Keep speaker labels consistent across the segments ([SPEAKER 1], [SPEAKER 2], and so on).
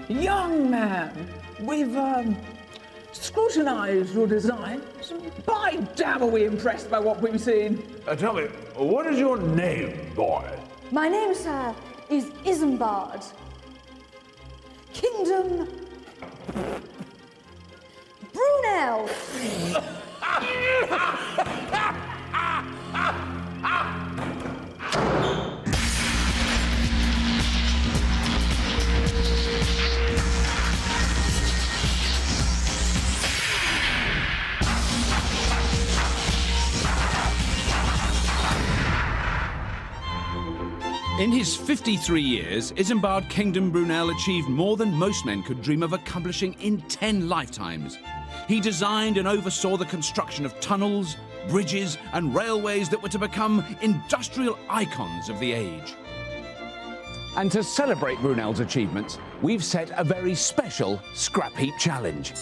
[SPEAKER 1] Young man, we've scrutinised your designs. By damn, are we impressed by what we've seen.
[SPEAKER 2] Tell me, what is your name, boy?
[SPEAKER 3] My name, sir, is Isambard Kingdom Brunel.
[SPEAKER 4] In his 53 years, Isambard Kingdom Brunel achieved more than most men could dream of accomplishing in 10 lifetimes. He designed and oversaw the construction of tunnels, bridges and railways that were to become industrial icons of the age.
[SPEAKER 5] And to celebrate Brunel's achievements, we've set a very special Scrapheap challenge.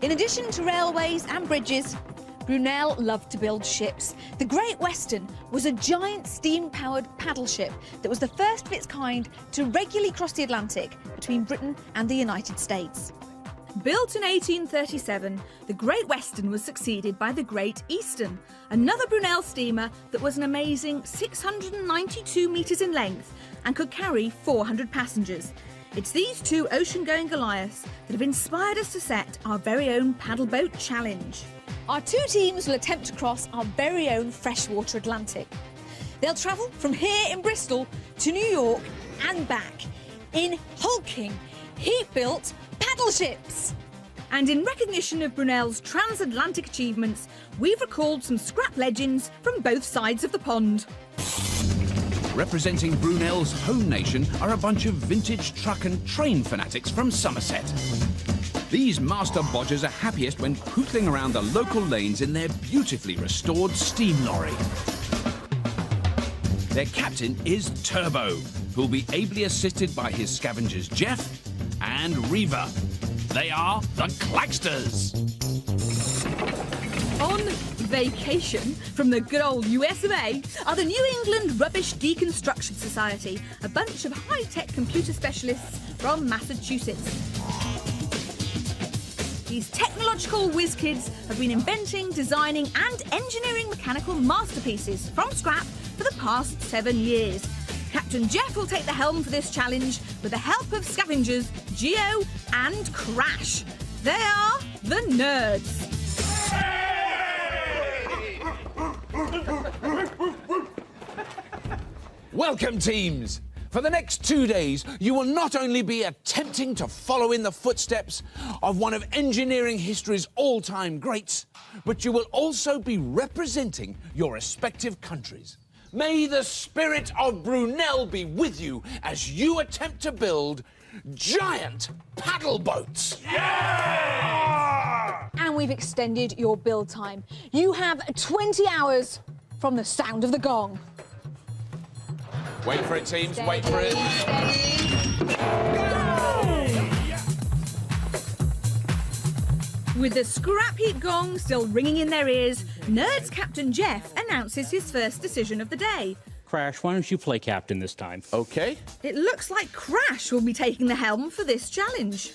[SPEAKER 6] In addition to railways and bridges, Brunel loved to build ships. The Great Western was a giant steam-powered paddle ship that was the first of its kind to regularly cross the Atlantic between Britain and the United States.
[SPEAKER 7] Built in 1837, the Great Western was succeeded by the Great Eastern, another Brunel steamer that was an amazing 692 metres in length and could carry 400 passengers. It's these two ocean-going Goliaths that have inspired us to set our very own paddleboat challenge.
[SPEAKER 6] Our two teams will attempt to cross our very own freshwater Atlantic. They'll travel from here in Bristol to New York and back in hulking, heat-built paddle ships.
[SPEAKER 7] And in recognition of Brunel's transatlantic achievements, we've recalled some scrap legends from both sides of the pond.
[SPEAKER 4] Representing Brunel's home nation are a bunch of vintage truck and train fanatics from Somerset. These master bodgers are happiest when pootling around the local lanes in their beautifully restored steam lorry. Their captain is Turbo, who'll be ably assisted by his scavengers Jeff and Reva. They are the Clagsters.
[SPEAKER 7] On vacation from the good old US of A are the New England Rubbish Deconstruction Society, a bunch of high-tech computer specialists from Massachusetts. These technological whiz kids have been inventing, designing and engineering mechanical masterpieces from scrap for the past 7 years. Captain Jeff will take the helm for this challenge with the help of scavengers Geo and Crash. They are the nerds.
[SPEAKER 5] Welcome, teams! For the next 2 days, you will not only be attempting to follow in the footsteps of one of engineering history's all-time greats, but you will also be representing your respective countries. May the spirit of Brunel be with you as you attempt to build giant paddle boats.
[SPEAKER 6] Yeah! And we've extended your build time. You have 20 hours from the sound of the gong.
[SPEAKER 5] Wait for it, teams. Steady, wait for it.
[SPEAKER 7] With the Scrapheap gong still ringing in their ears, Nerds Captain Jeff announces his first decision of the day.
[SPEAKER 8] Crash, why don't you play captain this time?
[SPEAKER 5] OK.
[SPEAKER 7] It looks like Crash will be taking the helm for this challenge.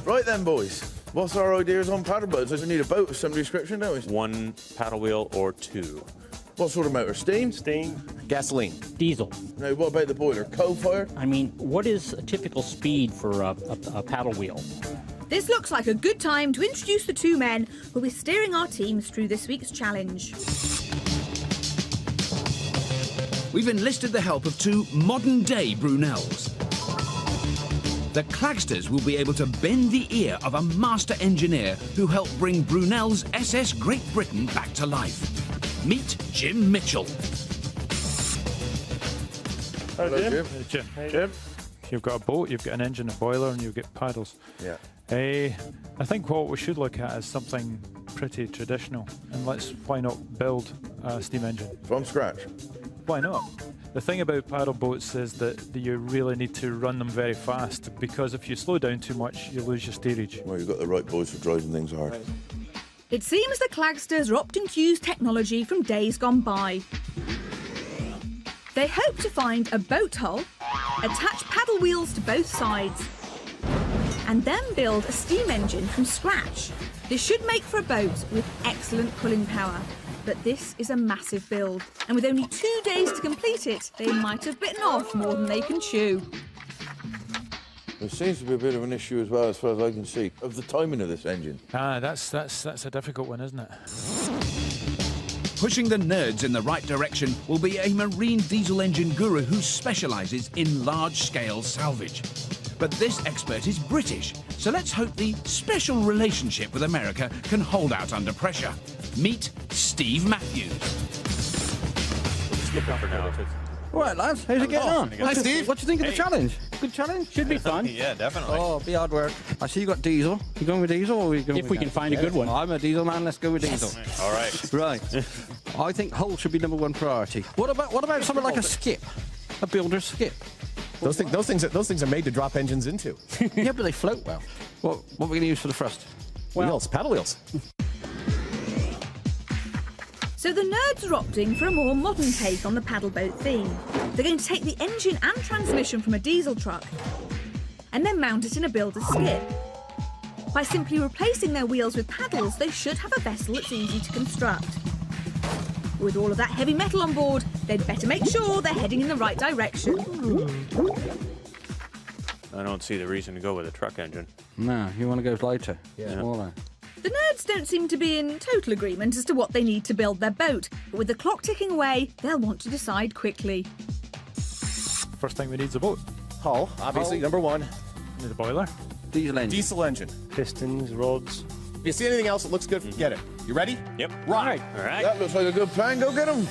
[SPEAKER 9] Right then, boys. What's our ideas on paddle boats? We need a boat of some description, don't we?
[SPEAKER 10] 1 paddle wheel or 2.
[SPEAKER 9] What sort of motor? Steam?
[SPEAKER 10] Steam.
[SPEAKER 8] Gasoline. Diesel.
[SPEAKER 9] No, what about the boiler? Coal-fired?
[SPEAKER 8] I mean, what is a typical speed for a paddle wheel?
[SPEAKER 7] This looks like a good time to introduce the two men who will be steering our teams through this week's challenge.
[SPEAKER 4] We've enlisted the help of two modern-day Brunels. The Clagsters will be able to bend the ear of a master engineer who helped bring Brunel's SS Great Britain back to life. Meet Jim Mitchell.
[SPEAKER 9] Hello, Jim.
[SPEAKER 11] Jim.
[SPEAKER 9] Hey, Jim.
[SPEAKER 11] You've got a boat, you've got an engine, a boiler, and you've got paddles.
[SPEAKER 9] Yeah.
[SPEAKER 11] I think what we should look at is something pretty traditional, and why not build a steam engine?
[SPEAKER 9] From scratch?
[SPEAKER 11] Why not? The thing about paddle boats is that you really need to run them very fast, because if you slow down too much, you lose your steerage.
[SPEAKER 9] Well, you've got the right boys for driving things hard.
[SPEAKER 11] Right.
[SPEAKER 7] It seems the Clagsters are opting to use technology from days gone by. They hope to find a boat hull, attach paddle wheels to both sides, and then build a steam engine from scratch. This should make for a boat with excellent pulling power. But this is a massive build, and with only 2 days to complete it, they might have bitten off more than they can chew.
[SPEAKER 9] There seems to be a bit of an issue as well, as far as I can see, of the timing of this engine.
[SPEAKER 11] That's a difficult one, isn't it?
[SPEAKER 4] Pushing the nerds in the right direction will be a marine diesel engine guru who specialises in large-scale salvage. But this expert is British, so let's hope the special relationship with America can hold out under pressure. Meet Steve Matthews.
[SPEAKER 10] Skip it for now.
[SPEAKER 12] All right, lads, how's it getting on?
[SPEAKER 13] Hi, Steve.
[SPEAKER 12] What do you think of the challenge? Good challenge? Should be fun.
[SPEAKER 13] Yeah, definitely.
[SPEAKER 12] Oh, be hard work. I see you got diesel. You going with diesel or are we going
[SPEAKER 8] If we can find a good one.
[SPEAKER 12] I'm a diesel man, let's go with diesel.
[SPEAKER 13] All right.
[SPEAKER 12] Right. I think hull should be #1 priority. What about something like a skip? A builder's skip?
[SPEAKER 14] Those things are made to drop engines into.
[SPEAKER 12] Yeah, but they float well. What are we going to use for the thrust?
[SPEAKER 14] Wheels, paddle wheels.
[SPEAKER 7] So the nerds are opting for a more modern take on the paddleboat theme. They're going to take the engine and transmission from a diesel truck and then mount it in a builder's skip. By simply replacing their wheels with paddles, they should have a vessel that's easy to construct. With all of that heavy metal on board, they'd better make sure they're heading in the right direction.
[SPEAKER 10] I don't see the reason to go with a truck engine.
[SPEAKER 12] No, you want to go lighter, smaller.
[SPEAKER 7] The nerds don't seem to be in total agreement as to what they need to build their boat, but with the clock ticking away, they'll want to decide quickly.
[SPEAKER 11] First thing we need is a boat.
[SPEAKER 14] Hull, obviously, #1.
[SPEAKER 11] Need a boiler.
[SPEAKER 12] Diesel engine.
[SPEAKER 14] Diesel engine.
[SPEAKER 8] Pistons, rods.
[SPEAKER 14] If you see anything else that looks good, get it. You ready?
[SPEAKER 10] Yep.
[SPEAKER 14] Right.
[SPEAKER 10] All right.
[SPEAKER 9] That looks like a good plan. Go get them.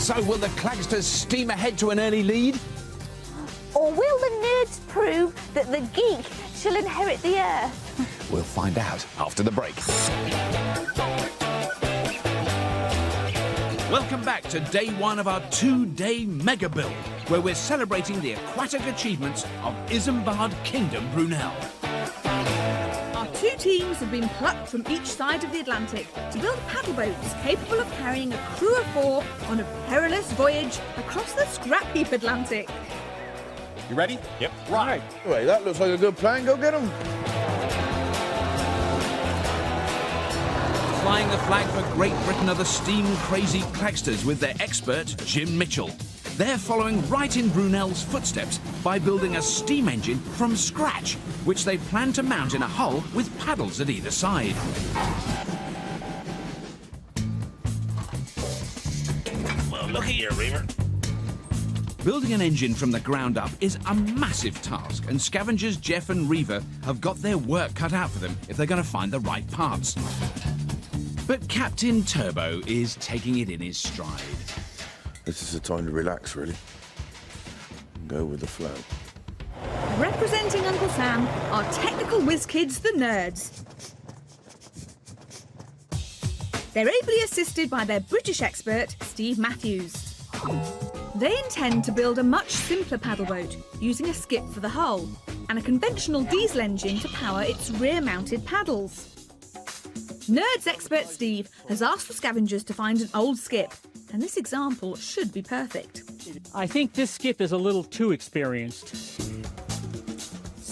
[SPEAKER 5] So will the Clagsters steam ahead to an early lead?
[SPEAKER 3] Or will the nerds prove that the geek shall inherit the earth?
[SPEAKER 5] We'll find out after the break.
[SPEAKER 4] Welcome back to day 1 of our 2-day mega build, where we're celebrating the aquatic achievements of Isambard Kingdom Brunel.
[SPEAKER 7] Our 2 teams have been plucked from each side of the Atlantic to build paddle boats capable of carrying a crew of 4 on a perilous voyage across the Scrapheap Atlantic.
[SPEAKER 14] You ready?
[SPEAKER 10] Yep.
[SPEAKER 14] Right.
[SPEAKER 9] Anyway, that looks like a good plan. Go get them.
[SPEAKER 4] Flying the flag for Great Britain are the steam-crazy Clagsters with their expert, Jim Mitchell. They're following right in Brunel's footsteps by building a steam engine from scratch, which they plan to mount in a hull with paddles at either side.
[SPEAKER 2] Well, look here, Reaver.
[SPEAKER 4] Building an engine from the ground up is a massive task, and scavengers Jeff and Reaver have got their work cut out for them if they're going to find the right parts. But Captain Turbo is taking it in his stride.
[SPEAKER 9] This is the time to relax, really. And go with the flow.
[SPEAKER 7] Representing Uncle Sam are technical whiz kids, the nerds. They're ably assisted by their British expert, Steve Matthews. They intend to build a much simpler paddleboat, using a skip for the hull and a conventional diesel engine to power its rear-mounted paddles. Nerds expert Steve has asked the scavengers to find an old skip, and this example should be perfect.
[SPEAKER 8] I think this skip is a little too experienced.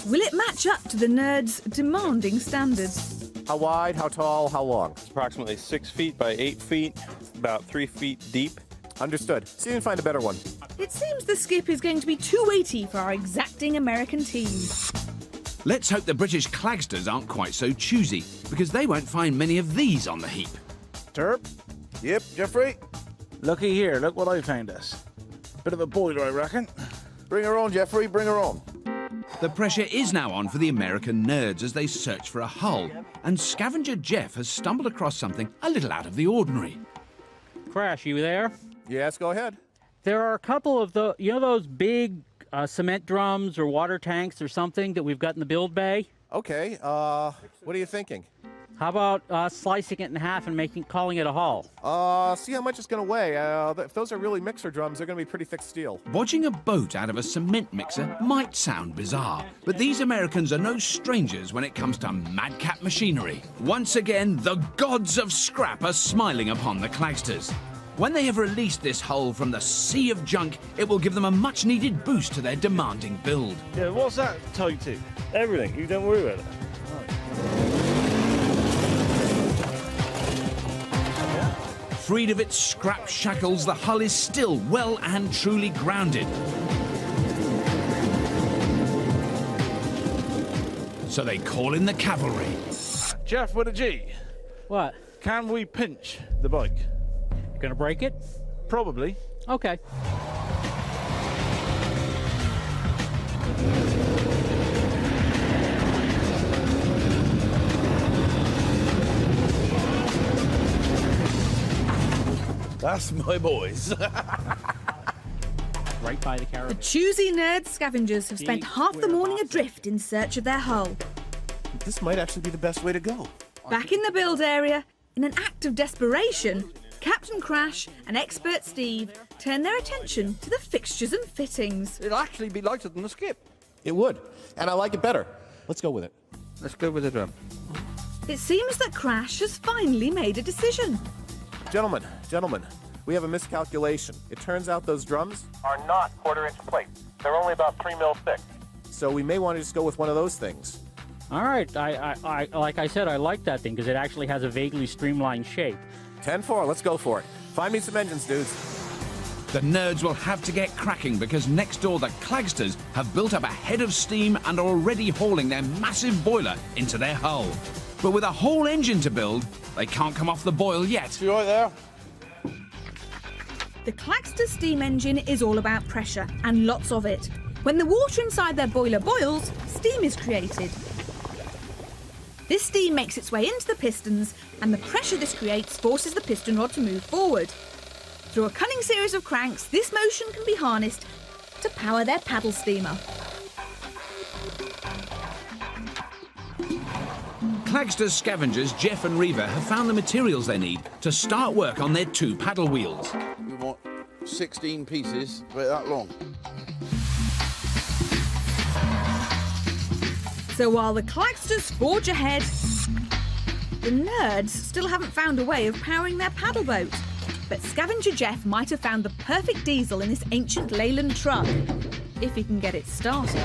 [SPEAKER 7] Will it match up to the nerds' demanding standards?
[SPEAKER 14] How wide, how tall, how long?
[SPEAKER 10] It's approximately 6 feet by 8 feet, about 3 feet deep.
[SPEAKER 14] Understood. See if you can find a better one.
[SPEAKER 7] It seems the skip is going to be too weighty for our exacting American team.
[SPEAKER 4] Let's hope the British Clagsters aren't quite so choosy, because they won't find many of these on the heap.
[SPEAKER 9] Turp? Yep, Jeffrey?
[SPEAKER 12] Looky here, look what I found us. Bit of a boiler, I reckon.
[SPEAKER 9] Bring her on, Jeffrey, bring her on.
[SPEAKER 4] The pressure is now on for the American nerds as they search for a hull, and scavenger Jeff has stumbled across something a little out of the ordinary.
[SPEAKER 8] Crash, you there?
[SPEAKER 14] Yes, go ahead.
[SPEAKER 8] There are a couple of those big cement drums or water tanks or something that we've got in the build bay?
[SPEAKER 14] Okay, what are you thinking?
[SPEAKER 8] How about slicing it in half and calling it a hull?
[SPEAKER 14] See how much it's going to weigh. If those are really mixer drums, they're going to be pretty thick steel.
[SPEAKER 4] Watching a boat out of a cement mixer might sound bizarre, but these Americans are no strangers when it comes to madcap machinery. Once again, the gods of scrap are smiling upon the Clagsters. When they have released this hull from the sea of junk, it will give them a much-needed boost to their demanding build.
[SPEAKER 2] Yeah, what's that tied to? Everything. You don't worry about it.
[SPEAKER 4] Freed of its scrap shackles, the hull is still well and truly grounded. So they call in the cavalry.
[SPEAKER 2] Jeff with a G.
[SPEAKER 8] What?
[SPEAKER 2] Can we pinch the bike?
[SPEAKER 8] Gonna break it?
[SPEAKER 2] Probably.
[SPEAKER 8] Okay.
[SPEAKER 9] That's my boys.
[SPEAKER 8] Right by the
[SPEAKER 7] The
[SPEAKER 8] caravan.
[SPEAKER 7] choosy nerd scavengers have spent half the morning adrift in search of their hull.
[SPEAKER 14] This might actually be the best way to go.
[SPEAKER 7] Back in the build area, in an act of desperation, Captain Crash and Expert Steve turn their attention to the fixtures and fittings.
[SPEAKER 12] It'll actually be lighter than the skip.
[SPEAKER 14] It would, and I like it better. Let's go with it.
[SPEAKER 12] Let's go with the drum.
[SPEAKER 7] It seems that Crash has finally made a decision.
[SPEAKER 14] Gentlemen, we have a miscalculation. It turns out those drums are not quarter-inch plates. They're only about 3 mil thick. So we may want to just go with one of those things.
[SPEAKER 8] All right. I like I said, I like that thing because it actually has a vaguely streamlined shape.
[SPEAKER 14] 10-4, let's go for it. Find me some engines, dudes.
[SPEAKER 4] The nerds will have to get cracking because next door the Clagsters have built up a head of steam and are already hauling their massive boiler into their hull. But with a whole engine to build, they can't come off the boil yet.
[SPEAKER 9] You right there?
[SPEAKER 7] The Clagster steam engine is all about pressure, and lots of it. When the water inside their boiler boils, steam is created. This steam makes its way into the pistons, and the pressure this creates forces the piston rod to move forward. Through a cunning series of cranks, this motion can be harnessed to power their paddle steamer.
[SPEAKER 4] Clagster's scavengers, Jeff and Reva, have found the materials they need to start work on their 2 paddle wheels.
[SPEAKER 9] We want 16 pieces, about that long.
[SPEAKER 7] So while the Clagsters forge ahead, the nerds still haven't found a way of powering their paddle boat. But Scavenger Jeff might have found the perfect diesel in this ancient Leyland truck, if he can get it started.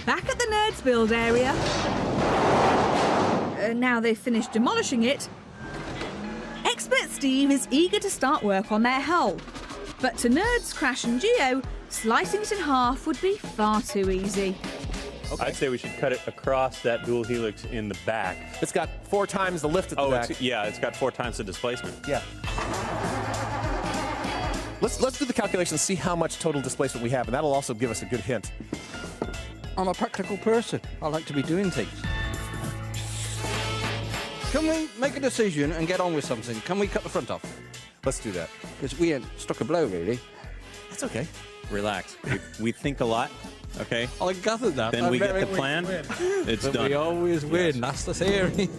[SPEAKER 7] Back at the nerds build area, now they've finished demolishing it, Expert Steve is eager to start work on their hull. But to nerds Crash and Geo, slicing it in half would be far too easy.
[SPEAKER 10] Okay. I'd say we should cut it across that dual helix in the back.
[SPEAKER 14] It's got 4 times the lift at the back.
[SPEAKER 10] It's got 4 times the displacement.
[SPEAKER 14] Yeah. Let's do the calculations, see how much total displacement we have, and that'll also give us a good hint.
[SPEAKER 12] I'm a practical person. I like to be doing things. Can we make a decision and get on with something? Can we cut the front off?
[SPEAKER 14] Let's do that.
[SPEAKER 12] Because we ain't struck a blow, really.
[SPEAKER 14] That's okay.
[SPEAKER 10] Relax. We think a lot, okay?
[SPEAKER 12] I gathered that.
[SPEAKER 10] Then we get the plan. It's
[SPEAKER 12] but
[SPEAKER 10] done.
[SPEAKER 12] We always win. That's the theory.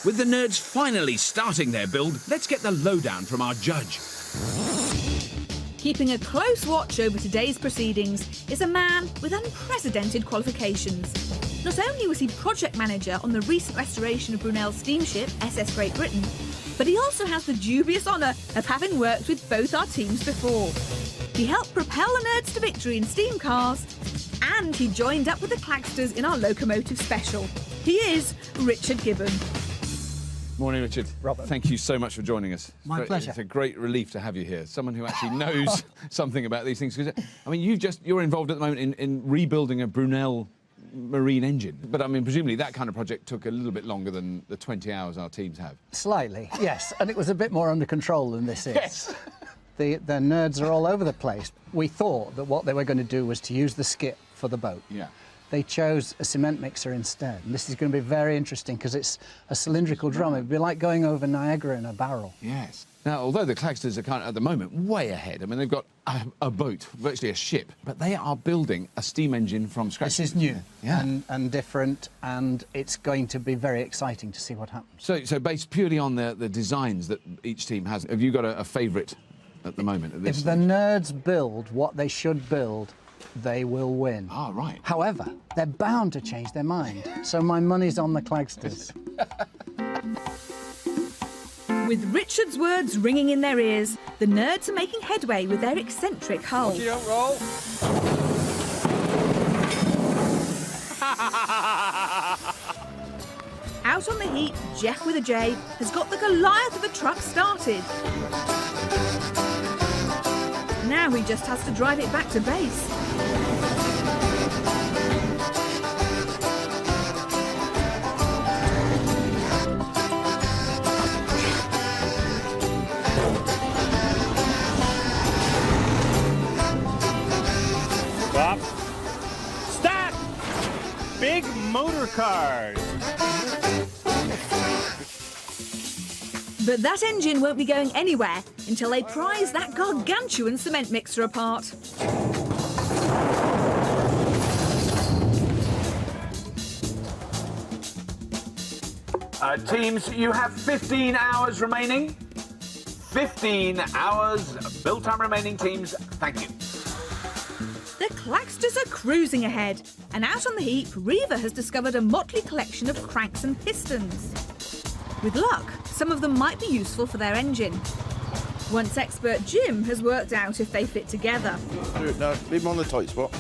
[SPEAKER 4] With the nerds finally starting their build, let's get the lowdown from our judge.
[SPEAKER 7] Keeping a close watch over today's proceedings is a man with unprecedented qualifications. Not only was he project manager on the recent restoration of Brunel's steamship, SS Great Britain, but he also has the dubious honour of having worked with both our teams before. He helped propel the nerds to victory in steam cars, and he joined up with the Clagsters in our locomotive special. He is Richard Gibbon.
[SPEAKER 5] Morning, Richard.
[SPEAKER 13] Robert.
[SPEAKER 5] Thank you so much for joining us.
[SPEAKER 13] My pleasure.
[SPEAKER 5] It's a great relief to have you here. Someone who actually knows something about these things. Because I mean, you're involved at the moment in rebuilding a Brunel marine engine. But I mean, presumably that kind of project took a little bit longer than the 20 hours our teams have.
[SPEAKER 13] Slightly, yes. And it was a bit more under control than this is.
[SPEAKER 5] Yes.
[SPEAKER 13] The nerds are all over the place. We thought that what they were going to do was to use the skip for the boat.
[SPEAKER 5] Yeah.
[SPEAKER 13] They chose a cement mixer instead. And this is going to be very interesting because it's a cylindrical drum. It'd be like going over Niagara in a barrel.
[SPEAKER 5] Yes. Now, although the Clagsters are kind of, at the moment, way ahead, I mean, they've got a boat, virtually a ship, but they are building a steam engine from scratch.
[SPEAKER 13] This is new
[SPEAKER 5] Yeah.
[SPEAKER 13] and different, and it's going to be very exciting to see what happens.
[SPEAKER 5] So based purely on the designs that each team has, have you got a favourite at the moment? At this
[SPEAKER 13] If the nerds build what they should build, they will win.
[SPEAKER 5] Ah, right.
[SPEAKER 13] However, they're bound to change their mind, so my money's on the Clagsters.
[SPEAKER 7] With Richard's words ringing in their ears, the nerds are making headway with their eccentric hull.
[SPEAKER 12] You don't roll.
[SPEAKER 7] Out on the heap, Jeff with a J has got the Goliath of a truck started. Now he just has to drive it back to base.
[SPEAKER 2] Stop. Stop! Big motor cars.
[SPEAKER 7] But that engine won't be going anywhere until they prise that gargantuan cement mixer apart.
[SPEAKER 5] Teams, you have 15 hours remaining. 15 hours build time remaining, teams. Thank you.
[SPEAKER 7] The Clagsters are cruising ahead, and out on the heap, Reva has discovered a motley collection of cranks and pistons. With luck, some of them might be useful for their engine. Once expert Jim has worked out if they fit together.
[SPEAKER 9] No, leave them on the tight spot.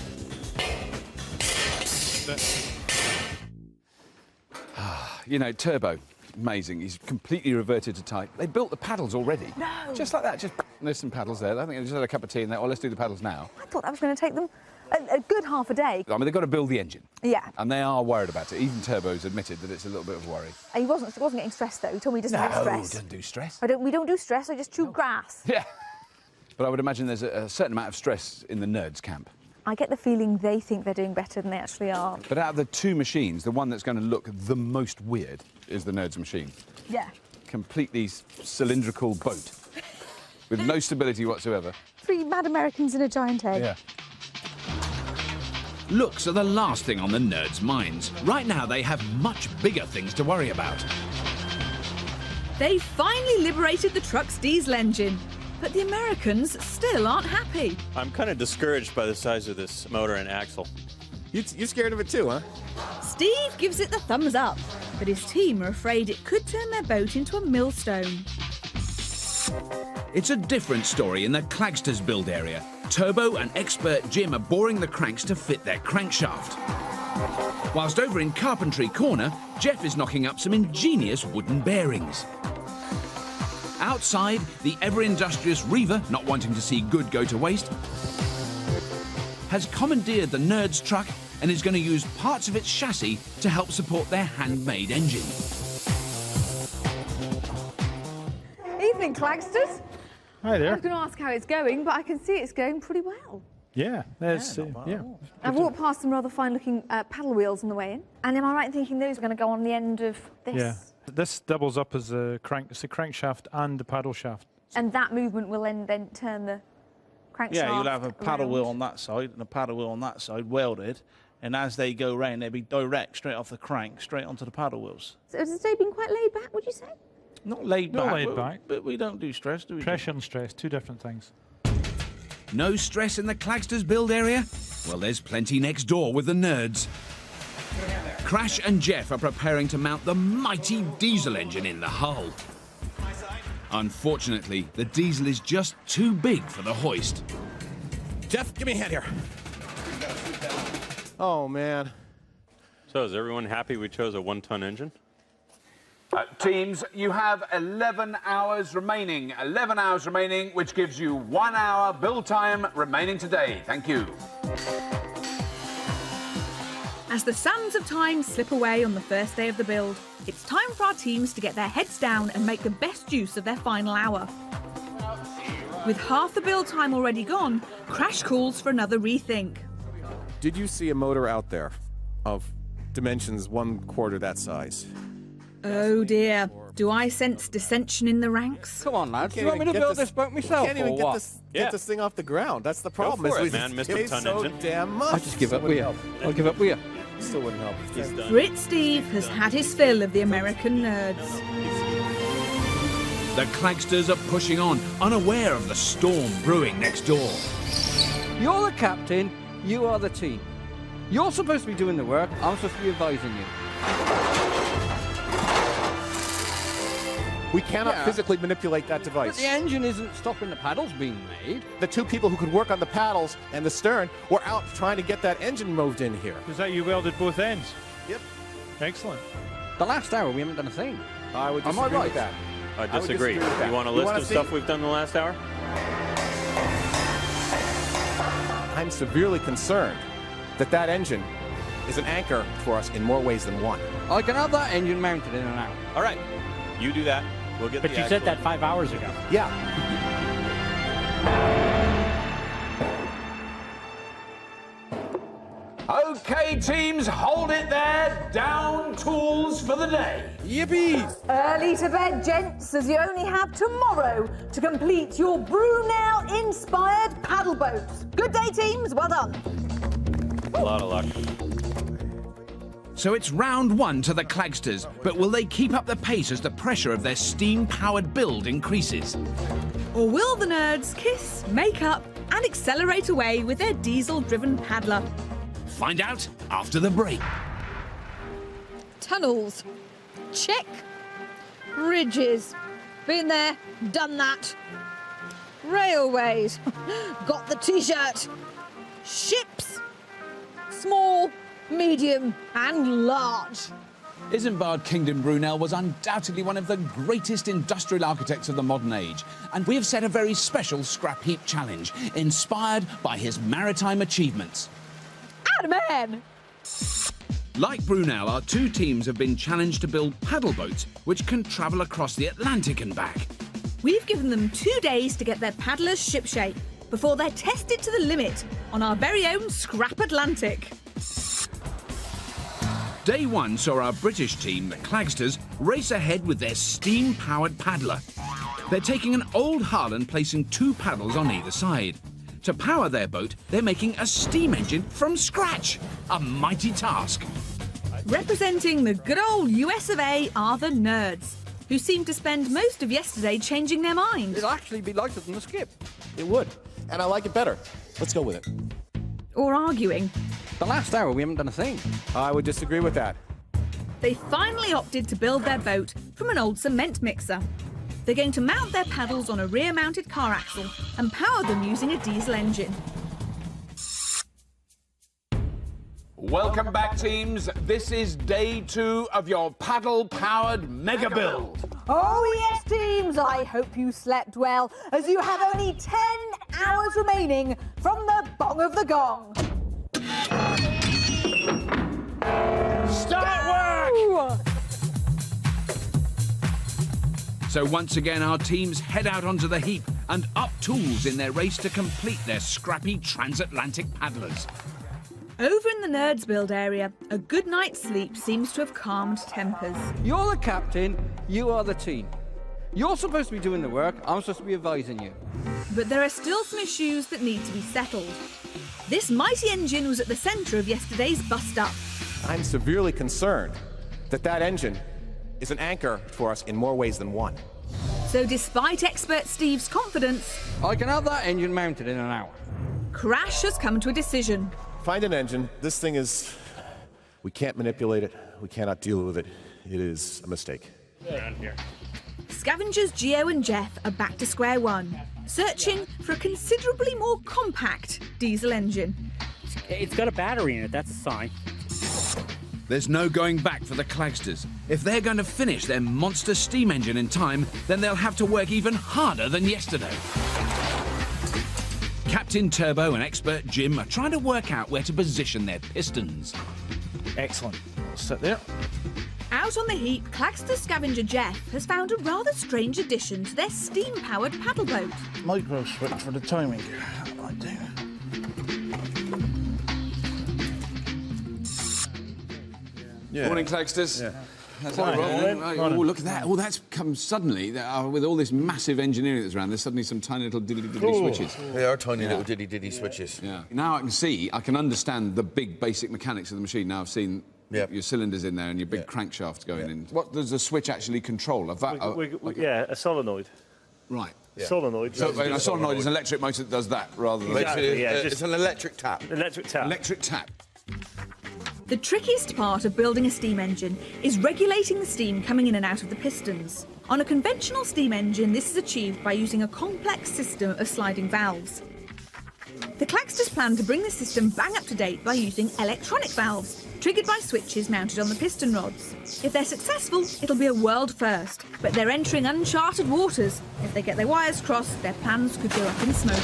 [SPEAKER 5] You know, Turbo, amazing. He's completely reverted to type. They built the paddles already.
[SPEAKER 3] No.
[SPEAKER 5] Just like that. Just there's some paddles there. I think they just had a cup of tea and that. Well, let's do the paddles now.
[SPEAKER 3] I thought that was going to take them a good half a day.
[SPEAKER 5] I mean, they've got to build the engine.
[SPEAKER 3] Yeah.
[SPEAKER 5] And they are worried about it. Even Turbo's admitted that it's a little bit of a worry.
[SPEAKER 3] He wasn't getting stressed, though. He told me he doesn't like stress.
[SPEAKER 5] Don't do stress.
[SPEAKER 3] We don't do stress, I just chew grass.
[SPEAKER 5] Yeah. But I would imagine there's a certain amount of stress in the nerds camp.
[SPEAKER 3] I get the feeling they think they're doing better than they actually are.
[SPEAKER 5] But out of the two machines, the one that's going to look the most weird is the nerds machine.
[SPEAKER 3] Yeah.
[SPEAKER 5] Completely cylindrical boat with no stability whatsoever.
[SPEAKER 3] 3 mad Americans in a giant egg.
[SPEAKER 5] Yeah.
[SPEAKER 4] Looks are the last thing on the nerds' minds. Right now, they have much bigger things to worry about.
[SPEAKER 7] They finally liberated the truck's diesel engine, but the Americans still aren't happy.
[SPEAKER 10] I'm kind of discouraged by the size of this motor and axle.
[SPEAKER 14] You scared of it too, huh?
[SPEAKER 7] Steve gives it the thumbs up, but his team are afraid it could turn their boat into a millstone.
[SPEAKER 4] It's a different story in the Clagsters build area. Turbo and expert Jim are boring the cranks to fit their crankshaft. Whilst over in Carpentry Corner, Jeff is knocking up some ingenious wooden bearings. Outside, the ever-industrious Reva, not wanting to see good go to waste, has commandeered the nerds truck and is going to use parts of its chassis to help support their handmade engine.
[SPEAKER 3] Evening, Clagsters.
[SPEAKER 11] Hi
[SPEAKER 3] I
[SPEAKER 11] there.
[SPEAKER 3] was going to ask how it's going, but I can see it's going pretty well.
[SPEAKER 11] Yeah, there's yeah.
[SPEAKER 3] I've walked past some rather fine-looking paddle wheels on the way in, and am I right in thinking those are going to go on the end of this?
[SPEAKER 11] Yeah, this doubles up as a crank. It's a crankshaft and a paddle shaft.
[SPEAKER 3] And that movement will then turn the crankshaft.
[SPEAKER 15] Yeah, you'll have a paddle
[SPEAKER 3] around.
[SPEAKER 15] wheel on that side and a paddle wheel on that side welded, and as they go round, they'll be direct straight off the crank, straight onto the paddle wheels.
[SPEAKER 3] So has it been quite laid back, would you say?
[SPEAKER 15] Not laid
[SPEAKER 11] Not
[SPEAKER 15] back,
[SPEAKER 11] laid back.
[SPEAKER 15] but we don't do stress, do we?
[SPEAKER 11] Pressure and stress, two different things.
[SPEAKER 4] No stress in the Clagsters build area? Well, there's plenty next door with the nerds. Crash and Jeff are preparing to mount the mighty diesel engine in the hull. Unfortunately, the diesel is just too big for the hoist.
[SPEAKER 14] Jeff, give me a hand here. Oh, man.
[SPEAKER 10] So is everyone happy we chose a 1-ton engine?
[SPEAKER 5] Teams, you have 11 hours remaining. 11 hours remaining, which gives you 1 hour build time remaining today. Thank you.
[SPEAKER 7] As the sands of time slip away on the first day of the build, it's time for our teams to get their heads down and make the best use of their final hour. With half the build time already gone, Crash calls for another rethink.
[SPEAKER 14] Did you see a motor out there of dimensions 1/4 that size?
[SPEAKER 7] Oh dear. Do I sense dissension in the ranks?
[SPEAKER 12] Come on, lads. Do you want me to build this boat myself,
[SPEAKER 14] Can't even
[SPEAKER 12] or
[SPEAKER 14] get
[SPEAKER 12] what?
[SPEAKER 14] this thing off the ground. That's the problem.
[SPEAKER 10] for
[SPEAKER 14] is
[SPEAKER 10] it, man, Mr.
[SPEAKER 14] It's
[SPEAKER 10] Ton
[SPEAKER 14] so
[SPEAKER 10] Engine.
[SPEAKER 14] damn much.
[SPEAKER 12] I just give up with you. I'll give up with you.
[SPEAKER 14] Still wouldn't help.
[SPEAKER 10] He's done.
[SPEAKER 7] Brit Steve has had his fill of the American nerds.
[SPEAKER 4] The Clagsters are pushing on, unaware of the storm brewing next door.
[SPEAKER 12] You're the captain, you are the team. You're supposed to be doing the work, I'm supposed to be advising you.
[SPEAKER 14] We cannot physically manipulate that
[SPEAKER 12] But
[SPEAKER 14] device.
[SPEAKER 12] the engine isn't stopping the paddles being made.
[SPEAKER 14] The two people who could work on the paddles and the stern were out trying to get that engine moved in here.
[SPEAKER 11] Was that you welded both ends?
[SPEAKER 14] Yep.
[SPEAKER 11] Excellent.
[SPEAKER 12] The last hour we haven't done a thing.
[SPEAKER 14] I would
[SPEAKER 12] Am I
[SPEAKER 14] disagree
[SPEAKER 12] right?
[SPEAKER 14] with that.
[SPEAKER 10] I
[SPEAKER 14] would
[SPEAKER 10] disagree.
[SPEAKER 14] disagree with that.
[SPEAKER 10] You want a
[SPEAKER 14] You
[SPEAKER 10] list
[SPEAKER 14] wanna
[SPEAKER 10] of
[SPEAKER 14] see-
[SPEAKER 10] stuff we've done the last hour?
[SPEAKER 14] I'm severely concerned that that engine is an anchor for us in more ways than one.
[SPEAKER 12] I can have that engine mounted in an hour.
[SPEAKER 10] All right. You do that. We'll get
[SPEAKER 8] But
[SPEAKER 10] the
[SPEAKER 8] you said
[SPEAKER 10] actual-
[SPEAKER 8] that 5 hours ago.
[SPEAKER 14] Yeah.
[SPEAKER 5] OK, teams, hold it there. Down tools for the day.
[SPEAKER 14] Yippee!
[SPEAKER 16] Early to bed, gents, as you only have tomorrow to complete your Brunel-inspired paddle boats. Good day, teams. Well done.
[SPEAKER 10] A lot of luck.
[SPEAKER 4] So it's round one to the Clagsters, but will they keep up the pace as the pressure of their steam-powered build increases?
[SPEAKER 7] Or will the nerds kiss, make up, and accelerate away with their diesel-driven paddler?
[SPEAKER 4] Find out after the break.
[SPEAKER 6] Tunnels. Check. Bridges. Been there, done that. Railways. Got the t-shirt. Ships. Small, medium, and large.
[SPEAKER 5] Isambard Kingdom Brunel was undoubtedly one of the greatest industrial architects of the modern age, and we have set a very special Scrapheap challenge, inspired by his maritime achievements.
[SPEAKER 16] Man.
[SPEAKER 4] Like Brunel, our two teams have been challenged to build paddle boats which can travel across the Atlantic and back.
[SPEAKER 7] We've given them 2 days to get their paddlers shipshape before they're tested to the limit on our very own Scrap Atlantic.
[SPEAKER 4] Day one saw our British team, the Clagsters, race ahead with their steam-powered paddler. They're taking an old hull and placing 2 paddles on either side. To power their boat, they're making a steam engine from scratch. A mighty task.
[SPEAKER 7] Representing the good old US of A are the nerds, who seemed to spend most of yesterday changing their mind.
[SPEAKER 12] It'd actually be lighter than the skip.
[SPEAKER 14] It would. And I like it better. Let's go with it.
[SPEAKER 7] Or arguing.
[SPEAKER 12] The last hour we haven't done a thing.
[SPEAKER 14] I would disagree with that.
[SPEAKER 7] They finally opted to build their boat from an old cement mixer. They're going to mount their paddles on a rear-mounted car axle and power them using a diesel engine.
[SPEAKER 5] Welcome back, teams. This is day 2 of your paddle-powered mega build.
[SPEAKER 16] Oh, yes, teams. I hope you slept well, as you have only 10 hours remaining from the bong of the gong.
[SPEAKER 5] Start work!
[SPEAKER 4] So once again, our teams head out onto the heap and up tools in their race to complete their scrappy transatlantic paddlers.
[SPEAKER 7] Over in the nerds build area, a good night's sleep seems to have calmed tempers.
[SPEAKER 12] You're the captain, you are the team. You're supposed to be doing the work, I'm supposed to be advising you.
[SPEAKER 7] But there are still some issues that need to be settled. This mighty engine was at the centre of yesterday's bust-up.
[SPEAKER 14] I'm severely concerned that that engine is an anchor for us in more ways than one.
[SPEAKER 7] So despite expert Steve's confidence,
[SPEAKER 12] I can have that engine mounted in an hour.
[SPEAKER 7] Crash has come to a decision.
[SPEAKER 14] Find an engine. This thing is... We can't manipulate it. We cannot deal with it. It is a mistake.
[SPEAKER 10] Around here.
[SPEAKER 7] Scavengers Geo and Jeff are back to square one, searching for a considerably more compact diesel engine.
[SPEAKER 8] It's got a battery in it, that's a sign.
[SPEAKER 4] There's no going back for the Clagsters. If they're going to finish their monster steam engine in time, then they'll have to work even harder than yesterday. Captain Turbo and expert Jim are trying to work out where to position their pistons.
[SPEAKER 15] Excellent. Sit there.
[SPEAKER 7] Out on the heap, Clagster Scavenger Jeff has found a rather strange addition to their steam-powered paddle boat.
[SPEAKER 15] Micro switch for the timing gear. That might do.
[SPEAKER 5] Morning, Clagsters.
[SPEAKER 10] Yeah.
[SPEAKER 5] That's
[SPEAKER 2] Come on,
[SPEAKER 5] right.
[SPEAKER 2] then.
[SPEAKER 5] Right.
[SPEAKER 2] Come on.
[SPEAKER 5] Oh, look at that. Oh, that's come suddenly. With all this massive engineering that's around, there's suddenly some tiny little diddly switches.
[SPEAKER 9] They are tiny little diddy switches.
[SPEAKER 5] Yeah. Now I can understand the big basic mechanics of the machine. Now I've seen your cylinders in there and your big crankshaft going in. What does the switch actually control?
[SPEAKER 2] A solenoid.
[SPEAKER 5] Right.
[SPEAKER 9] Yeah.
[SPEAKER 2] Solenoid.
[SPEAKER 5] So a solenoid is an electric motor that does that rather than...
[SPEAKER 2] Exactly,
[SPEAKER 9] it's an electric tap.
[SPEAKER 2] Electric tap.
[SPEAKER 5] Electric tap.
[SPEAKER 7] The trickiest part of building a steam engine is regulating the steam coming in and out of the pistons. On a conventional steam engine, this is achieved by using a complex system of sliding valves. The Clagsters plan to bring the system bang up to date by using electronic valves, triggered by switches mounted on the piston rods. If they're successful, it'll be a world first, but they're entering uncharted waters. If they get their wires crossed, their plans could go up in smoke.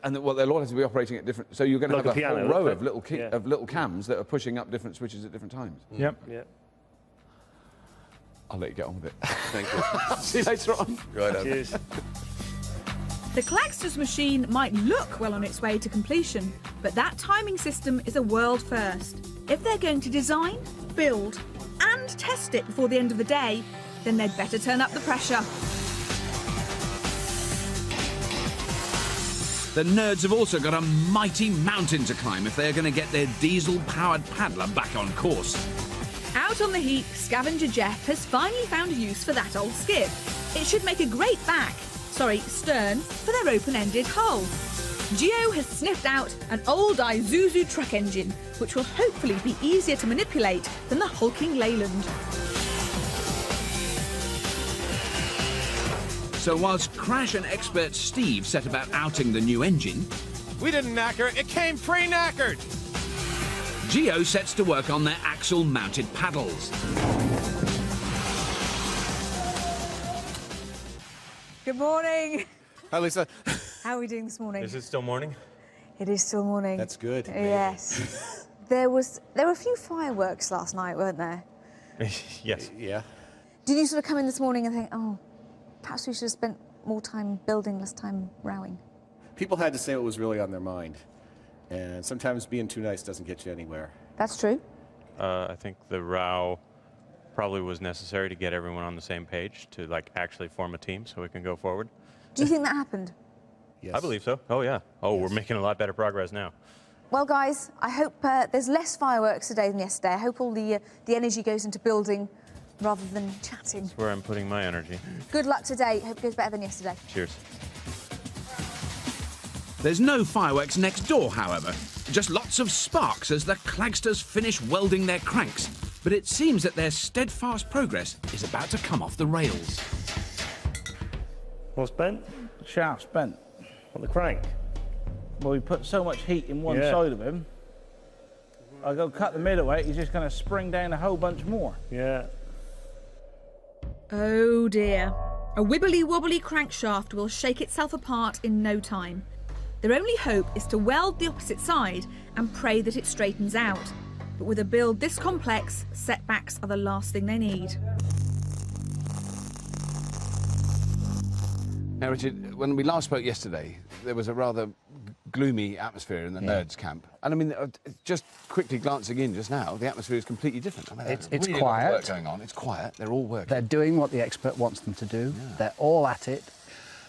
[SPEAKER 5] And they'll all have to be operating at different... So you're going to
[SPEAKER 2] Like
[SPEAKER 5] have
[SPEAKER 2] a
[SPEAKER 5] a
[SPEAKER 2] piano,
[SPEAKER 5] whole row
[SPEAKER 2] like
[SPEAKER 5] of little cams that are pushing up different switches at different times.
[SPEAKER 11] Yep.
[SPEAKER 2] Yeah.
[SPEAKER 5] I'll let you get on with it.
[SPEAKER 9] Thank you.
[SPEAKER 5] See you later on.
[SPEAKER 9] Right on.
[SPEAKER 2] Cheers.
[SPEAKER 7] The Clagsters machine might look well on its way to completion, but that timing system is a world first. If they're going to design, build and test it before the end of the day, then they'd better turn up the pressure.
[SPEAKER 4] The nerds have also got a mighty mountain to climb if they're going to get their diesel-powered paddler back on course.
[SPEAKER 7] Out on the heap, Scavenger Jeff has finally found a use for that old skip. It should make a great stern, for their open-ended hull. Gio has sniffed out an old Isuzu truck engine, which will hopefully be easier to manipulate than the hulking Leyland.
[SPEAKER 4] So whilst Crash and expert Steve set about outing the new engine...
[SPEAKER 14] We didn't knacker it, it came pre-knackered!
[SPEAKER 4] Gio sets to work on their axle-mounted paddles.
[SPEAKER 16] Good morning.
[SPEAKER 14] Hi, Lisa.
[SPEAKER 16] How are we doing this morning?
[SPEAKER 10] Is it still morning?
[SPEAKER 16] It is still morning.
[SPEAKER 14] That's good.
[SPEAKER 16] Yes. There were a few fireworks last night, weren't there?
[SPEAKER 10] Yes.
[SPEAKER 14] Yeah.
[SPEAKER 16] Did you sort of come in this morning and think, oh, perhaps we should have spent more time building, less time rowing?
[SPEAKER 14] People had to say what was really on their mind. And sometimes being too nice doesn't get you anywhere.
[SPEAKER 16] That's true.
[SPEAKER 10] I think the row probably was necessary to get everyone on the same page to actually form a team so we can go forward.
[SPEAKER 16] Do you think that happened?
[SPEAKER 14] Yes.
[SPEAKER 10] I believe so. Oh, yeah. Oh, we're making a lot better progress now.
[SPEAKER 16] Well, guys, I hope there's less fireworks today than yesterday. I hope all the energy goes into building rather than chatting.
[SPEAKER 10] That's where I'm putting my energy.
[SPEAKER 16] Good luck today. Hope it goes better than yesterday.
[SPEAKER 10] Cheers.
[SPEAKER 4] There's no fireworks next door, however. Just lots of sparks as the Clagsters finish welding their cranks. But it seems that their steadfast progress is about to come off the rails.
[SPEAKER 2] What's bent?
[SPEAKER 11] Shaft's bent.
[SPEAKER 2] On the crank?
[SPEAKER 11] Well, we put so much heat in one
[SPEAKER 2] Yeah.
[SPEAKER 11] side of him. I go cut the middle way, he's just going to spring down a whole bunch more.
[SPEAKER 2] Yeah.
[SPEAKER 7] Oh dear. A wibbly-wobbly crankshaft will shake itself apart in no time. Their only hope is to weld the opposite side and pray that it straightens out. But with a build this complex, setbacks are the last thing they need.
[SPEAKER 5] Now, Richard, when we last spoke yesterday, there was a rather gloomy atmosphere in the nerds camp. And I mean, just quickly glancing in just now, the atmosphere is completely different. I mean,
[SPEAKER 13] It's
[SPEAKER 5] really
[SPEAKER 13] quiet.
[SPEAKER 5] work going on. It's quiet. They're all working.
[SPEAKER 13] They're doing what the expert wants them to do. Yeah. They're all at it.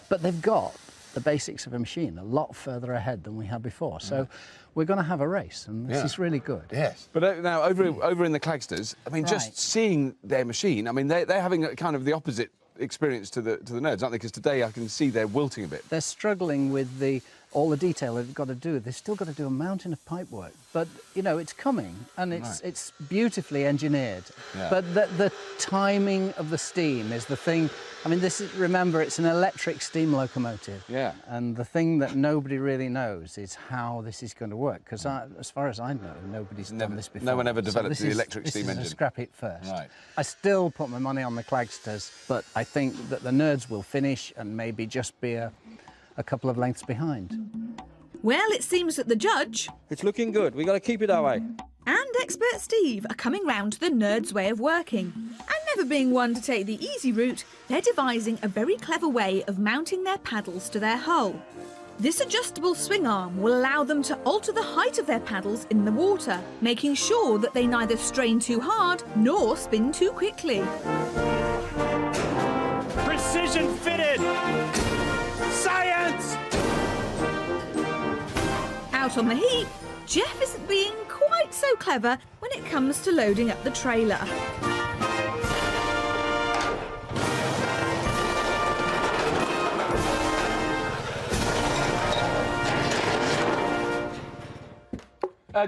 [SPEAKER 13] But they've got the basics of a machine a lot further ahead than we had before. So we're going to have a race, and this is really good.
[SPEAKER 5] Yes. But now, over in the Clagsters, I mean, just seeing their machine, I mean, they're having a kind of the opposite experience to the nerds, aren't they? Because today I can see they're wilting a bit.
[SPEAKER 13] They're struggling with all the detail they've got to do. They've still got to do a mountain of pipe work, but you know it's coming and it's beautifully engineered. Yeah. But the timing of the steam is the thing. I mean, remember, it's an electric steam locomotive. Yeah. And the thing that nobody really knows is how this is going to work. Because as far as I know, nobody's done this before.
[SPEAKER 5] No one ever developed the electric steam engine.
[SPEAKER 13] This is a Scrapheap first.
[SPEAKER 5] Right.
[SPEAKER 13] I still put my money on the Clagsters, but I think that the nerds will finish and maybe just be a couple of lengths behind.
[SPEAKER 7] Well, it seems that the judge...
[SPEAKER 12] It's looking good. We've got to keep it that way.
[SPEAKER 7] And expert Steve are coming round to the nerds' way of working. And never being one to take the easy route, they're devising a very clever way of mounting their paddles to their hull. This adjustable swing arm will allow them to alter the height of their paddles in the water, making sure that they neither strain too hard nor spin too quickly.
[SPEAKER 2] Precision fitted! Science!
[SPEAKER 7] Out on the heap, Jeff isn't being quite so clever when it comes to loading up the trailer.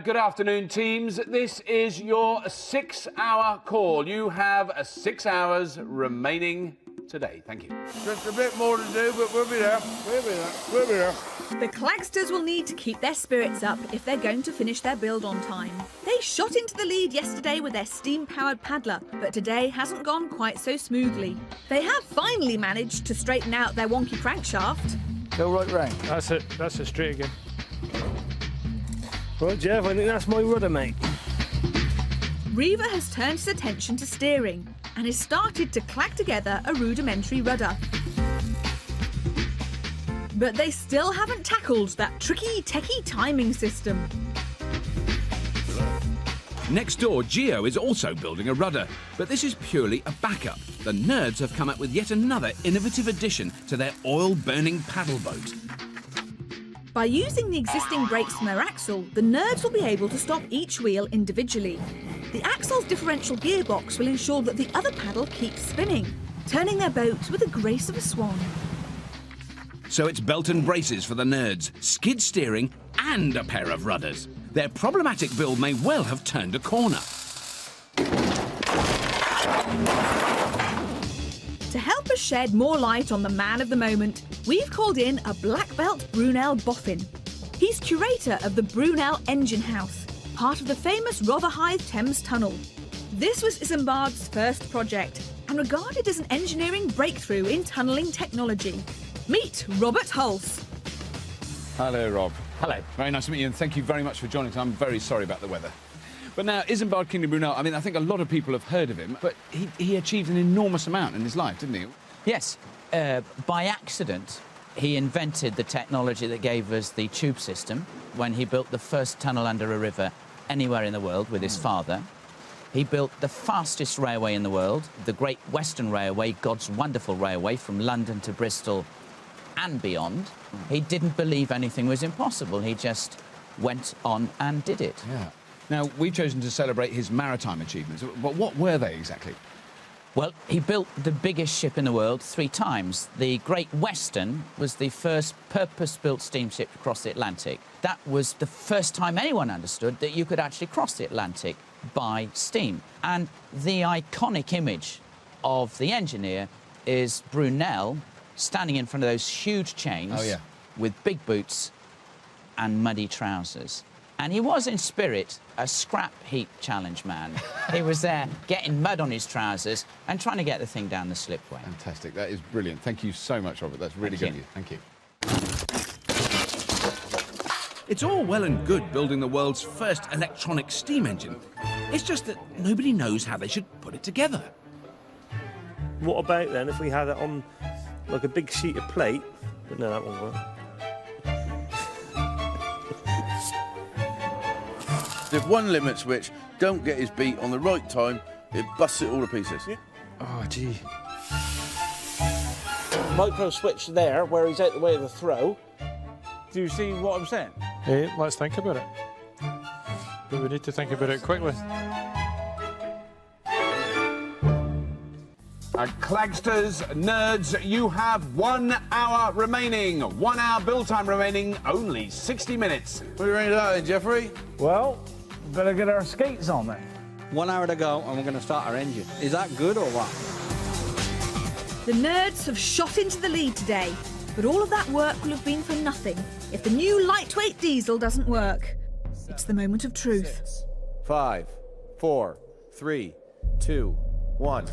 [SPEAKER 5] Good afternoon, teams. This is your 6-hour call. You have 6 hours remaining today. Thank you.
[SPEAKER 9] Just a bit more to do, but we'll be there. We'll be there. We'll be there.
[SPEAKER 7] The Clagsters will need to keep their spirits up if they're going to finish their build on time. They shot into the lead yesterday with their steam-powered paddler, but today hasn't gone quite so smoothly. They have finally managed to straighten out their wonky crankshaft.
[SPEAKER 11] Go right round. That's it. That's it. Straight again.
[SPEAKER 2] Well, Jeff, I think that's my rudder, mate.
[SPEAKER 7] Reaver has turned his attention to steering and has started to clack together a rudimentary rudder. But they still haven't tackled that tricky, techie timing system.
[SPEAKER 4] Next door, Geo is also building a rudder, but this is purely a backup. The nerds have come up with yet another innovative addition to their oil-burning paddle boat.
[SPEAKER 7] By using the existing brakes from their axle, the nerds will be able to stop each wheel individually. The axle's differential gearbox will ensure that the other paddle keeps spinning, turning their boat with the grace of a swan.
[SPEAKER 4] So it's belt and braces for the nerds, skid steering and a pair of rudders. Their problematic build may well have turned a corner.
[SPEAKER 7] To help us shed more light on the man of the moment, we've called in a black belt Brunel boffin. He's curator of the Brunel Engine House, part of the famous Rotherhithe Thames Tunnel. This was Isambard's first project and regarded as an engineering breakthrough in tunnelling technology. Meet Robert Hulse.
[SPEAKER 5] Hello, Rob.
[SPEAKER 8] Hello.
[SPEAKER 5] Very nice to meet you, and thank you very much for joining us. I'm very sorry about the weather. But now, Isambard Kingdom Brunel, I mean, I think a lot of people have heard of him, but he achieved an enormous amount in his life, didn't he?
[SPEAKER 17] Yes. By accident, he invented the technology that gave us the tube system when he built the first tunnel under a river anywhere in the world with his father. He built the fastest railway in the world, the Great Western Railway, God's wonderful railway from London to Bristol and beyond. He didn't believe anything was impossible. He just went on and did it.
[SPEAKER 5] Yeah. Now, we've chosen to celebrate his maritime achievements, but what were they exactly?
[SPEAKER 17] Well, he built the biggest ship in the world 3 times. The Great Western was the first purpose-built steamship to cross the Atlantic. That was the first time anyone understood that you could actually cross the Atlantic by steam. And the iconic image of the engineer is Brunel standing in front of those huge chains with big boots and muddy trousers. And he was, in spirit, a scrap heap challenge man. He was there getting mud on his trousers and trying to get the thing down the slipway.
[SPEAKER 5] Fantastic. That is brilliant. Thank you so much, Robert. That's really good of you. Thank you.
[SPEAKER 4] It's all well and good building the world's first electronic steam engine. It's just that nobody knows how they should put it together.
[SPEAKER 2] What about, then, if we had it on, like, a big sheet of plate? But no, that won't work.
[SPEAKER 9] If one limit switch don't get his beat on the right time, it busts it all to pieces.
[SPEAKER 2] Yeah.
[SPEAKER 11] Oh, gee.
[SPEAKER 15] Micro switch there, where he's out the way of the throw. Do you see what I'm saying?
[SPEAKER 11] Hey, let's think about it. But we need to think about it quickly.
[SPEAKER 5] Clagsters, nerds, you have 1 hour remaining. 1 hour build time remaining, only 60 minutes.
[SPEAKER 9] What are you ready to that then, Jeffrey?
[SPEAKER 15] Well, better get our skates on then.
[SPEAKER 12] 1 hour to go, and we're going to start our engine. Is that good or what?
[SPEAKER 7] The nerds have shot into the lead today, but all of that work will have been for nothing if the new lightweight diesel doesn't work. It's the moment of truth.
[SPEAKER 14] 5, 4, 3, 2, 1.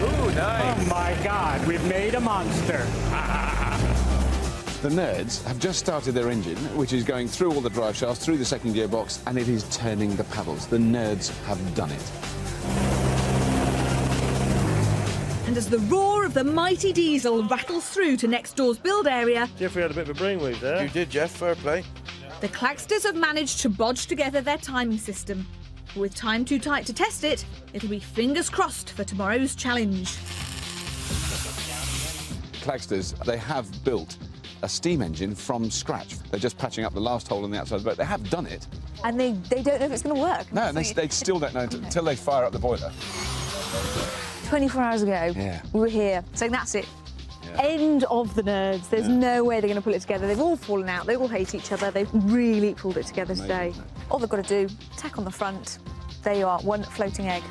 [SPEAKER 8] Ooh, nice. Oh my God, we've made a monster.
[SPEAKER 5] The nerds have just started their engine, which is going through all the drive shafts, through the second gearbox, and it is turning the paddles. The nerds have done it.
[SPEAKER 7] And as the roar of the mighty diesel rattles through to next door's build area...
[SPEAKER 2] Jeffrey had a bit of a brainwave there.
[SPEAKER 9] You did, Jeff. Fair play.
[SPEAKER 7] The Clagsters have managed to bodge together their timing system. But with time too tight to test it, it'll be fingers crossed for tomorrow's challenge.
[SPEAKER 5] Clagsters, they have built a steam engine from scratch. They're just patching up the last hole on the outside of the boat. They have done it.
[SPEAKER 3] And they don't know if it's going to work.
[SPEAKER 5] No, and they still don't know until they fire up the boiler.
[SPEAKER 3] 24 hours ago, we were here saying that's it. End of the nerds. There's no way they're going to pull it together. They've all fallen out. They all hate each other. They've really pulled it together today. All they've got to do, tack on the front. There you are, one floating egg.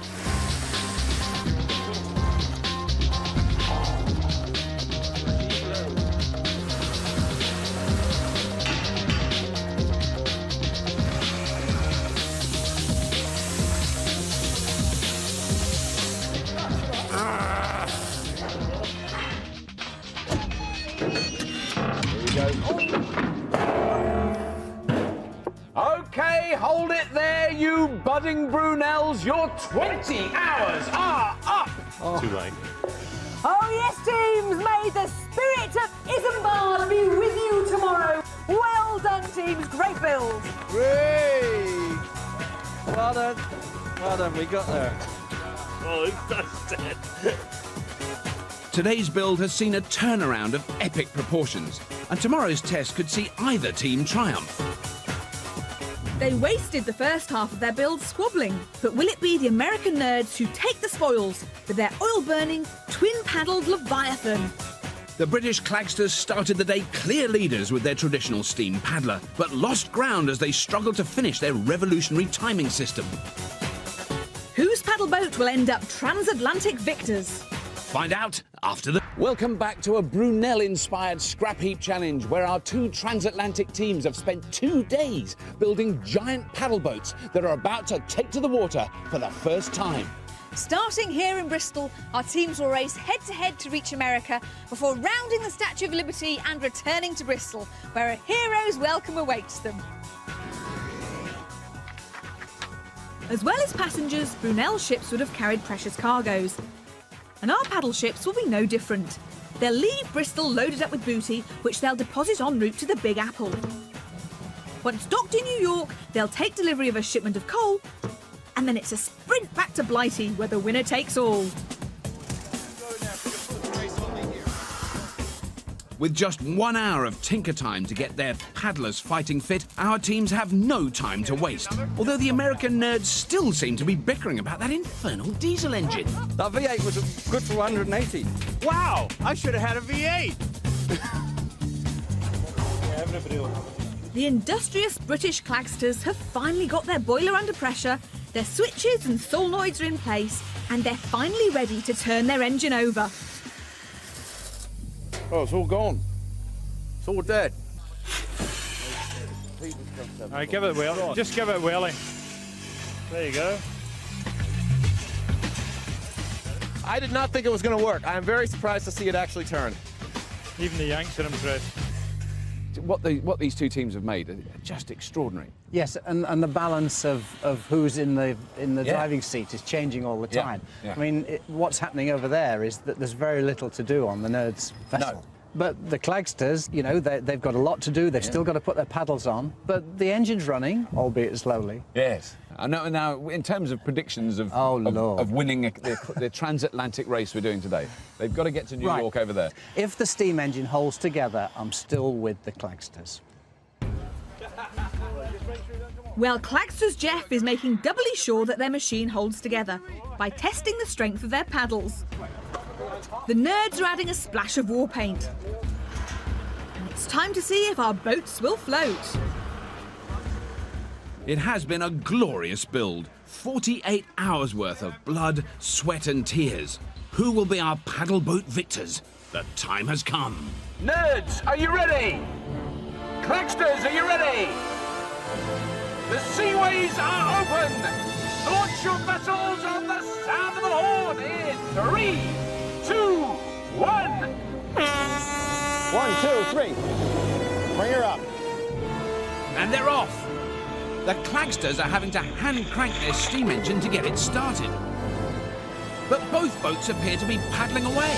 [SPEAKER 5] OK, hold it there, you budding Brunels. Your 20 hours are up.
[SPEAKER 2] Too late.
[SPEAKER 16] Oh yes, teams, may the spirit of Isambard be with you tomorrow. Well done, teams, great build.
[SPEAKER 12] Hooray! Well done. Well done, we got there.
[SPEAKER 2] Oh, that's it.
[SPEAKER 4] Today's build has seen a turnaround of epic proportions, and tomorrow's test could see either team triumph.
[SPEAKER 7] They wasted the first half of their build squabbling, but will it be the American nerds who take the spoils with their oil-burning, twin-paddled Leviathan?
[SPEAKER 4] The British Clagsters started the day clear leaders with their traditional steam paddler, but lost ground as they struggled to finish their revolutionary timing system.
[SPEAKER 7] Whose paddle boat will end up transatlantic victors?
[SPEAKER 4] Find out after the... Welcome back to a Brunel-inspired Scrapheap challenge, where our two transatlantic teams have spent 2 days building giant paddle boats that are about to take to the water for the first time.
[SPEAKER 6] Starting here in Bristol, our teams will race head-to-head to reach America before rounding the Statue of Liberty and returning to Bristol, where a hero's welcome awaits them.
[SPEAKER 7] As well as passengers, Brunel ships would have carried precious cargoes. And our paddle ships will be no different. They'll leave Bristol loaded up with booty, which they'll deposit en route to the Big Apple. Once docked in New York, they'll take delivery of a shipment of coal, and then it's a sprint back to Blighty, where the winner takes all.
[SPEAKER 4] With just 1 hour of tinker time to get their paddlers fighting fit, our teams have no time to waste. Although the American nerds still seem to be bickering about that infernal diesel engine.
[SPEAKER 12] That V8 was good for 180.
[SPEAKER 9] Wow, I should have had a V8.
[SPEAKER 7] The industrious British Clagsters have finally got their boiler under pressure, their switches and solenoids are in place, and they're finally ready to turn their engine over.
[SPEAKER 9] Oh, it's all gone. It's all dead.
[SPEAKER 11] All right, give it a whirl. Just give it a whirly. There you go.
[SPEAKER 14] I did not think it was going to work. I am very surprised to see it actually turn.
[SPEAKER 11] Even the Yanks are impressed.
[SPEAKER 5] What these two teams have made are just extraordinary.
[SPEAKER 13] Yes, and the balance of who's in the driving seat is changing all the time.
[SPEAKER 5] Yeah.
[SPEAKER 13] I mean, what's happening over there is that there's very little to do on the nerds' vessel.
[SPEAKER 5] No.
[SPEAKER 13] But the Clagsters, you know, they've got a lot to do. They've still got to put their paddles on. But the engine's running, albeit slowly.
[SPEAKER 5] Yes. I know. Now, in terms of predictions of winning the transatlantic race we're doing today, they've got to get to New York over there.
[SPEAKER 13] If the steam engine holds together, I'm still with the Clagsters.
[SPEAKER 7] Well, Clagsters' Jeff is making doubly sure that their machine holds together by testing the strength of their paddles. The nerds are adding a splash of war paint. And it's time to see if our boats will float.
[SPEAKER 4] It has been a glorious build. 48 hours worth of blood, sweat and tears. Who will be our paddle boat victors? The time has come.
[SPEAKER 5] Nerds, are you ready? Clagsters, are you ready? The seaways are open! Launch your vessels on the sound of the horn in 3, 2, 1!
[SPEAKER 14] 1, 2, 3. Bring her up.
[SPEAKER 4] And they're off. The Clagsters are having to hand crank their steam engine to get it started. but both boats appear to be paddling away.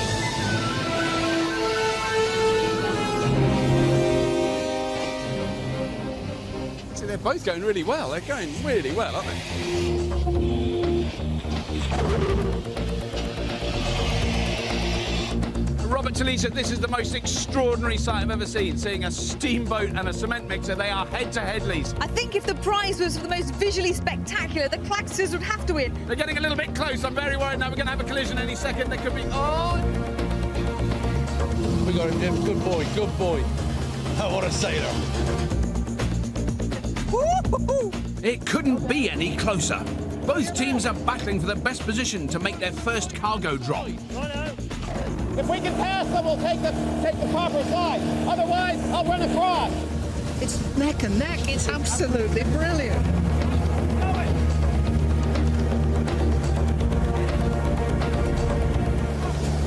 [SPEAKER 5] See, they're both going really well. They're going really well, aren't they? Robert, Talisa, this is the most extraordinary sight I've ever seen, seeing a steamboat and a cement mixer. They are head-to-head,
[SPEAKER 6] I think if the prize was for the most visually spectacular, the Clagsters would have to win.
[SPEAKER 5] They're getting a little bit close. I'm very worried now. We're going to have a collision any second. There could be... Oh!
[SPEAKER 9] We got him, Jim. Good boy, good boy. Oh, what a sailor.
[SPEAKER 4] It couldn't be any closer. Both teams are battling for the best position to make their first cargo drop.
[SPEAKER 18] If we can pass them, we'll take the proper side. Otherwise, I'll run across.
[SPEAKER 19] It's neck and neck. It's absolutely brilliant.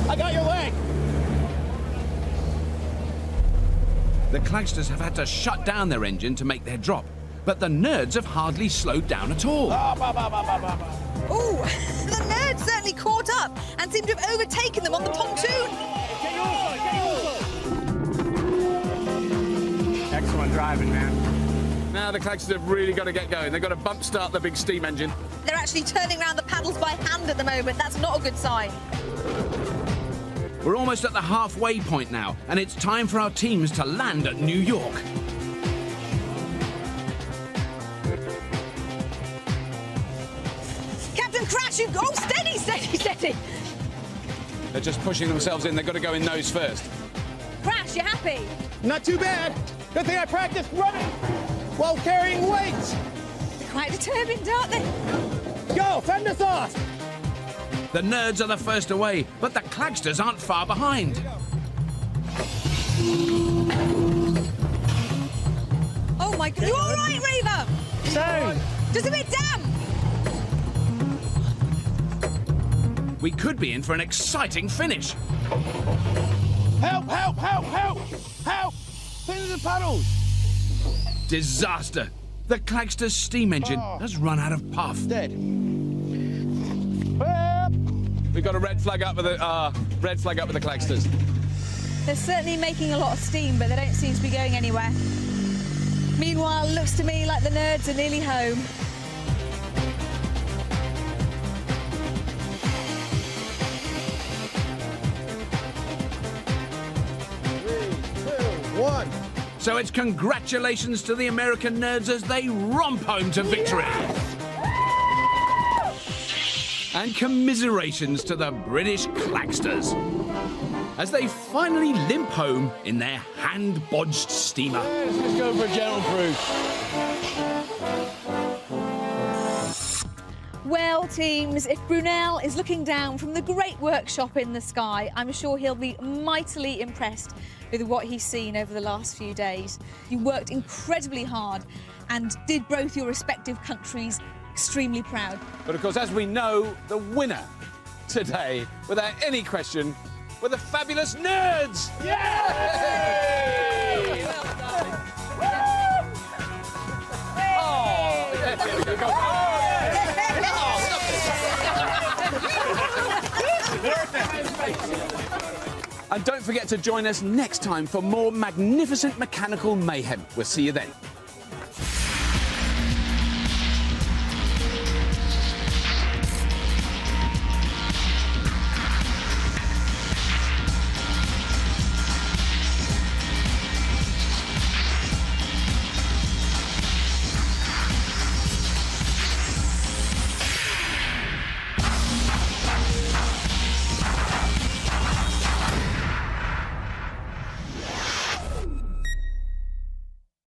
[SPEAKER 18] I got your leg.
[SPEAKER 4] The Clagsters have had to shut down their engine to make their drop, but the nerds have hardly slowed down at all.
[SPEAKER 6] Ooh, the nerds certainly caught up and seem to have overtaken them on the pontoon.
[SPEAKER 5] Excellent driving, man. Now the Clagsters have really got to get going. They've got to bump start the big steam engine.
[SPEAKER 6] They're actually turning around the paddles by hand at the moment. That's not a good sign.
[SPEAKER 4] We're almost at the halfway point now, and it's time for our teams to land at New York.
[SPEAKER 6] Captain Crash, oh, steady, steady, steady.
[SPEAKER 5] They're just pushing themselves in. They've got to go in nose first.
[SPEAKER 6] Crash, you happy?
[SPEAKER 18] Not too bad. Good thing I practiced running while carrying weights.
[SPEAKER 6] They're quite determined, aren't they?
[SPEAKER 18] Go, fend us off.
[SPEAKER 4] The nerds are the first away, but the Clagsters aren't far behind.
[SPEAKER 6] Oh my God, you all right, Reaver?
[SPEAKER 19] So,
[SPEAKER 6] just a bit damp.
[SPEAKER 4] We could be in for an exciting finish.
[SPEAKER 18] Help, help, help, help, help. Things the puddles.
[SPEAKER 4] Disaster. The Clagsters steam engine has run out of puff.
[SPEAKER 18] Dead.
[SPEAKER 5] We've got a red flag up with the Clagsters.
[SPEAKER 6] They're certainly making a lot of steam, but they don't seem to be going anywhere. Meanwhile, it looks to me like the nerds are nearly home.
[SPEAKER 9] One.
[SPEAKER 4] So it's congratulations to the American nerds as they romp home to victory. And commiserations to the British Clagsters as they finally limp home in their hand-bodged steamer.
[SPEAKER 9] Let's just go for a gentle cruise.
[SPEAKER 6] Well, teams, if Brunel is looking down from the great workshop in the sky, I'm sure he'll be mightily impressed with what he's seen over the last few days. You worked incredibly hard and did both your respective countries extremely proud.
[SPEAKER 5] But of course, as we know, the winner today, without any question, were the fabulous nerds! Yay! Well done. Oh, yes, here we go. Go. And don't forget to join us next time for more magnificent mechanical mayhem. We'll see you then.